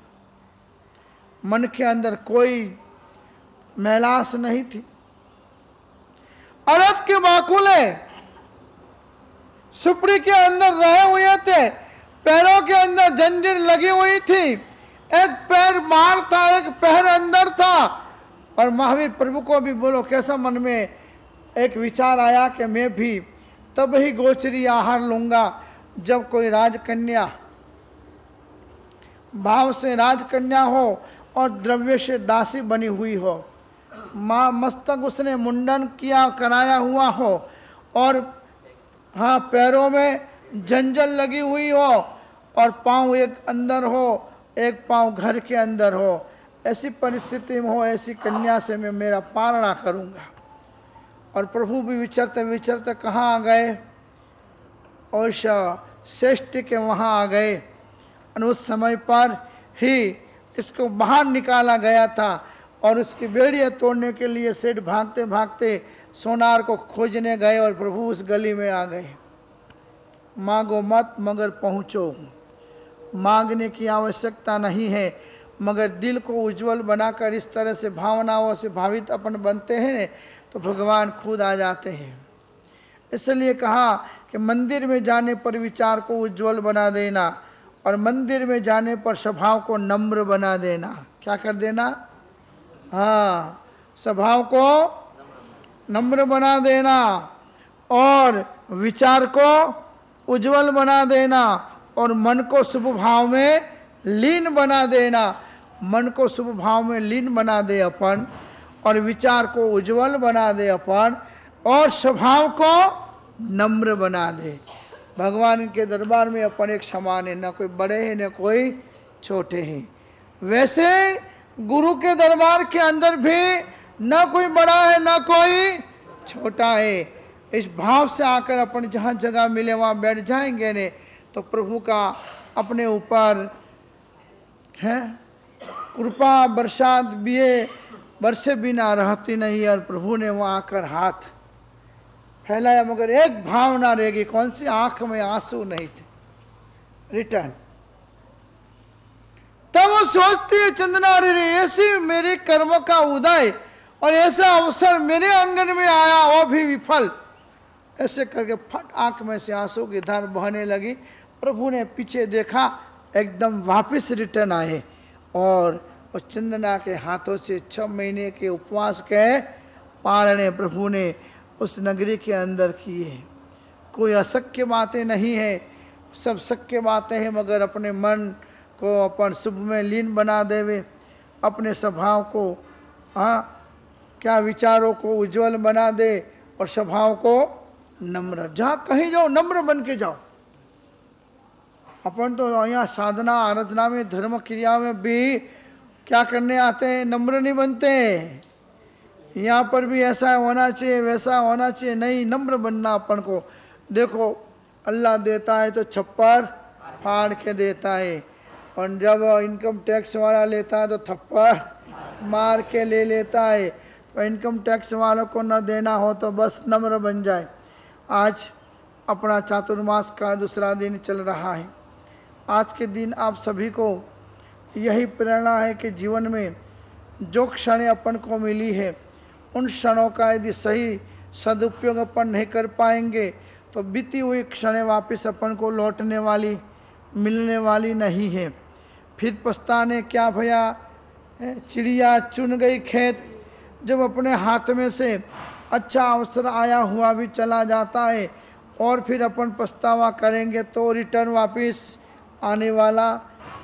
मन के अंदर कोई मैलास नहीं थी। अरत के बाकुले सुपड़ी के अंदर रहे हुए थे, पैरों के अंदर जंजीर लगी हुई थी, एक पैर बाहर था एक पैर अंदर था। और महावीर प्रभु को भी बोलो कैसा मन में एक विचार आया कि मैं भी तब ही गोचरी आहार लूंगा जब कोई राजकन्या भाव से राजकन्या हो और द्रव्य से दासी बनी हुई हो, माँ मस्तक उसने मुंडन किया कराया हुआ हो और हाँ पैरों में जंजल लगी हुई हो और पाँव एक अंदर हो एक पाँव घर के अंदर हो। ऐसी परिस्थिति में हो, ऐसी कन्या से मैं मेरा पालना करूँगा। और प्रभु भी विचरते विचरते कहाँ आ गए, और श्रेष्ठ के वहाँ आ गए। और उस समय पर ही इसको बाहर निकाला गया था और उसकी बेड़ियाँ तोड़ने के लिए सेठ भागते भागते सोनार को खोजने गए और प्रभु उस गली में आ गए। मांगो मत मगर पहुँचो, मांगने की आवश्यकता नहीं है, मगर दिल को उज्जवल बनाकर इस तरह से भावनाओं से भावित अपन बनते हैं तो भगवान खुद आ जाते हैं। इसलिए कहा कि मंदिर में जाने पर विचार को उज्जवल बना देना और मंदिर में जाने पर स्वभाव को नम्र बना देना। क्या कर देना? हाँ, स्वभाव को नम्र बना देना और विचार को उज्जवल बना देना और मन को शुभ भाव में लीन बना देना। मन को शुभ भाव में लीन बना दे अपन और विचार को उज्जवल बना दे अपन और स्वभाव को नम्र बना दे। भगवान के दरबार में अपन एक समान है, न कोई बड़े हैं न कोई छोटे हैं। वैसे गुरु के दरबार के अंदर भी न कोई बड़ा है न कोई छोटा है। इस भाव से आकर अपन जहाँ जगह मिले वहाँ बैठ जाएंगे ने तो प्रभु का अपने ऊपर है कृपा बरसात बिये बरसे बिना रहती नहीं। और प्रभु ने वहाँ आकर हाथ फैलाया मगर एक भावना रहेगी, कौन सी? आंख में आंसू नहीं थे। रिटर्न तब वो सोचती है चंदना रे ऐसी मेरे कर्म का उदय और ऐसा अवसर मेरे आंगन में आया वो भी विफल। ऐसे करके फट आंख में से आंसू की धार बहने लगी। प्रभु ने पीछे देखा, एकदम वापस रिटर्न आए और चंदना के हाथों से 6 महीने के उपवास के पालने प्रभु ने उस नगरी के अंदर किए। कोई अशक्य बातें नहीं है, सब शक्य बातें हैं, मगर अपने मन को अपन शुभ में लीन बना देवे, अपने स्वभाव को क्या विचारों को उज्जवल बना दे और स्वभाव को नम्र। जहाँ कहीं जाओ नम्र बन के जाओ। अपन तो यहाँ साधना आराधना में धर्म क्रिया में भी क्या करने आते हैं? नम्र नहीं बनते। यहाँ पर भी ऐसा होना चाहिए वैसा होना चाहिए, नहीं, नम्र बनना अपन को। देखो अल्लाह देता है तो छप्पर फाड़ के देता है और जब इनकम टैक्स वाला लेता है तो थप्पड़ मार के ले लेता है। तो इनकम टैक्स वालों को न देना हो तो बस नम्र बन जाए। आज अपना चातुर्मास का दूसरा दिन चल रहा है। आज के दिन आप सभी को यही प्रेरणा है कि जीवन में जो क्षण अपन को मिली है उन क्षणों का यदि सही सदुपयोग अपन नहीं कर पाएंगे तो बीती हुई क्षणें वापस अपन को लौटने वाली मिलने वाली नहीं है। फिर पछताने क्या भया, चिड़िया चुन गई खेत। जब अपने हाथ में से अच्छा अवसर आया हुआ भी चला जाता है और फिर अपन पछतावा करेंगे तो रिटर्न वापस आने वाला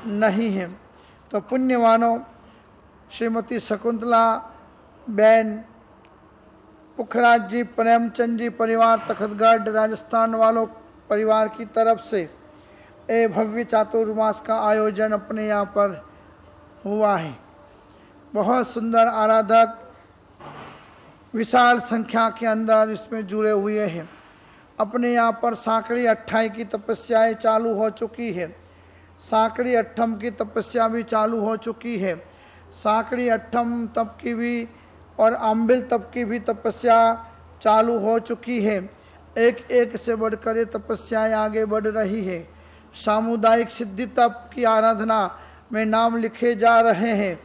नहीं है। तो पुण्यवानों, श्रीमती शकुंतला बहन, पुखराज जी, प्रेमचंद जी परिवार, तखतगढ़ राजस्थान वालों परिवार की तरफ से ए भव्य चातुर्मास का आयोजन अपने यहाँ पर हुआ है। बहुत सुंदर आराधक विशाल संख्या के अंदर इसमें जुड़े हुए हैं। अपने यहाँ पर सांकड़ी अट्ठाई की तपस्याएं चालू हो चुकी है। सांकड़ी अट्ठम की तपस्या भी चालू हो चुकी है। सांकड़ी अट्ठम तप की भी और आम्बिल तप की भी तपस्या चालू हो चुकी है। एक एक से बढ़कर ये तपस्याएं आगे बढ़ रही है। सामुदायिक सिद्धि तप की आराधना में नाम लिखे जा रहे हैं।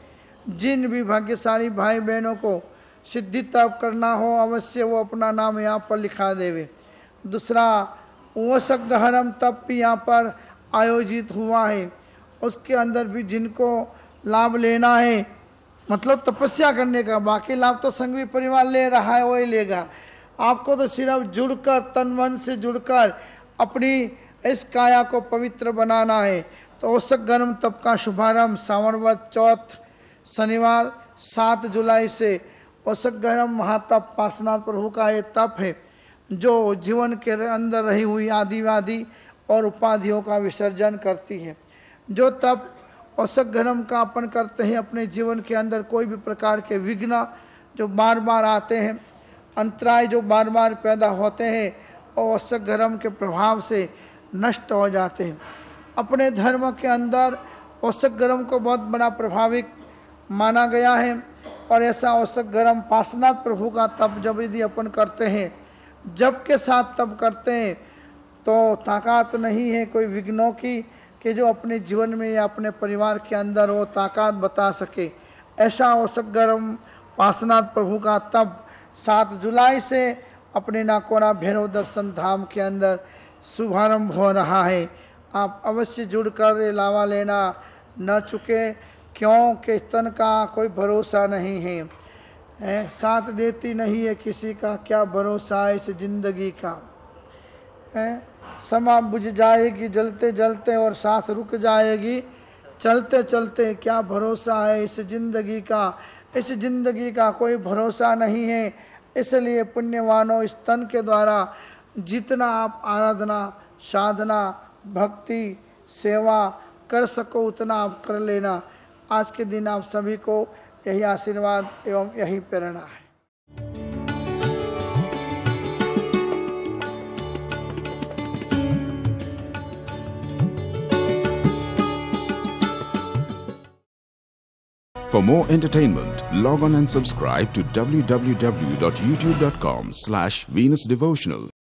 जिन भी भाग्यशाली भाई बहनों को सिद्धि तप करना हो अवश्य वो अपना नाम यहाँ पर लिखा देवे। दूसरा वसगहरम तप भी यहाँ पर आयोजित हुआ है। उसके अंदर भी जिनको लाभ लेना है, मतलब तपस्या करने का, बाकी लाभ तो संघवी परिवार ले रहा है वही लेगा। आपको तो सिर्फ जुड़कर, तन मन से जुड़कर अपनी इस काया को पवित्र बनाना है। तो वसगहरम तप का शुभारंभ सावनवत चौथ शनिवार 7 जुलाई से वसगहरम महातप पार्श्वनाथ प्रभु का ये तप है जो जीवन के अंदर रही हुई आदिवादी और उपाधियों का विसर्जन करती है। जो तप वसगहरम का अपन करते हैं, अपने जीवन के अंदर कोई भी प्रकार के विघ्न जो बार बार आते हैं, अंतराय जो बार बार पैदा होते हैं और वसगहरम के प्रभाव से नष्ट हो जाते हैं। अपने धर्म के अंदर वसगहरम को बहुत बड़ा प्रभाविक माना गया है और ऐसा वसगहरम पार्श्वनाथ प्रभु का तप जब यदि अपन करते हैं, जब के साथ तप करते हैं तो ताकत नहीं है कोई विघ्नों की, कि जो अपने जीवन में या अपने परिवार के अंदर वो ताकत बता सके। ऐसा हो सकगरम पार्श्वनाथ प्रभु का तब 7 जुलाई से अपने नाकोरा भैरव दर्शन धाम के अंदर शुभारंभ हो रहा है। आप अवश्य जुड़कर ये लावा लेना न चुके, क्योंकि तन का कोई भरोसा नहीं है, साथ देती नहीं है किसी का, क्या भरोसा है इस जिंदगी का। समा बुझ जाएगी जलते जलते और सांस रुक जाएगी चलते चलते, क्या भरोसा है इस जिंदगी का। इस जिंदगी का कोई भरोसा नहीं है। इसलिए पुण्यवानों, इस तन के द्वारा जितना आप आराधना, साधना, भक्ति, सेवा कर सको उतना आप कर लेना। आज के दिन आप सभी को यही आशीर्वाद एवं यही प्रेरणा है। For more entertainment, log on and subscribe to www.youtube.com/VenusDevotional.